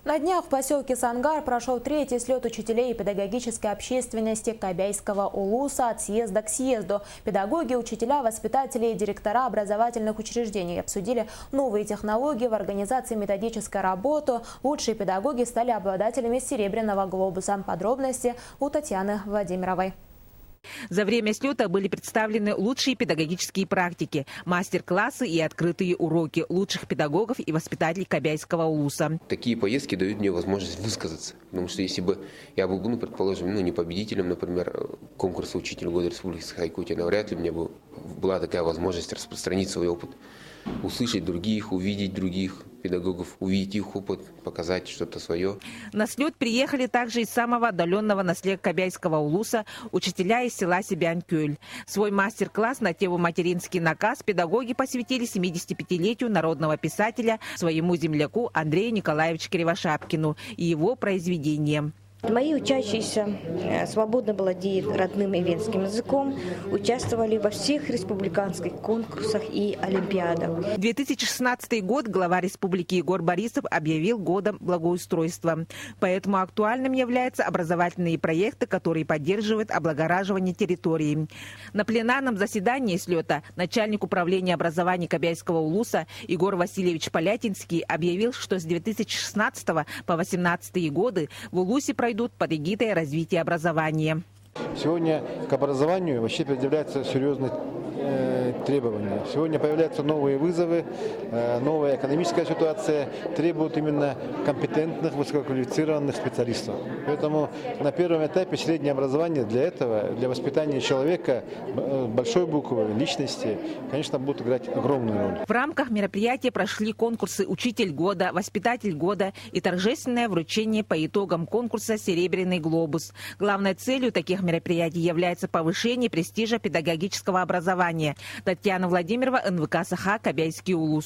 На днях в поселке Сангар прошел третий слет учителей и педагогической общественности Кобяйского улуса от съезда к съезду. Педагоги, учителя, воспитатели и директора образовательных учреждений обсудили новые технологии в организации методической работы. Лучшие педагоги стали обладателями серебряного глобуса. Подробности у Татьяны Владимировой. За время слета были представлены лучшие педагогические практики, мастер-классы и открытые уроки лучших педагогов и воспитателей Кобяйского улуса. Такие поездки дают мне возможность высказаться. Потому что если бы я был, предположим, не победителем, например, конкурса «Учитель года Республики Саха-Якутия», навряд ли у меня была такая возможность распространить свой опыт, услышать других, увидеть других педагогов, увидеть их опыт, показать что-то свое. На слет приехали также из самого отдаленного наследия Кобяйского улуса учителя из села Себянь-Кюль. Свой мастер-класс на тему «Материнский наказ» педагоги посвятили 75-летию народного писателя, своему земляку Андрею Николаевичу Кривошапкину и его произведениям. Мои учащиеся свободно владеют родным и венским языком, участвовали во всех республиканских конкурсах и олимпиадах. 2016 год глава республики Егор Борисов объявил годом благоустройства. Поэтому актуальным являются образовательные проекты, которые поддерживают облагораживание территории. На пленарном заседании слета начальник управления образования Кобяйского улуса Егор Васильевич Полятинский объявил, что с 2016 по 2018 годы в улусе пройдут под эгидой развития образования. Сегодня к образованию вообще предъявляются серьезные требования. Сегодня появляются новые вызовы, новая экономическая ситуация требует именно компетентных, высококвалифицированных специалистов. Поэтому на первом этапе среднее образование для этого, для воспитания человека, большой буквы, личности, конечно, будет играть огромную роль. В рамках мероприятия прошли конкурсы «Учитель года», «Воспитатель года» и торжественное вручение по итогам конкурса «Серебряный глобус». Главной целью таких мероприятий является повышение престижа педагогического образования. Татьяна Владимирова, НВК Саха, Кобяйский улус.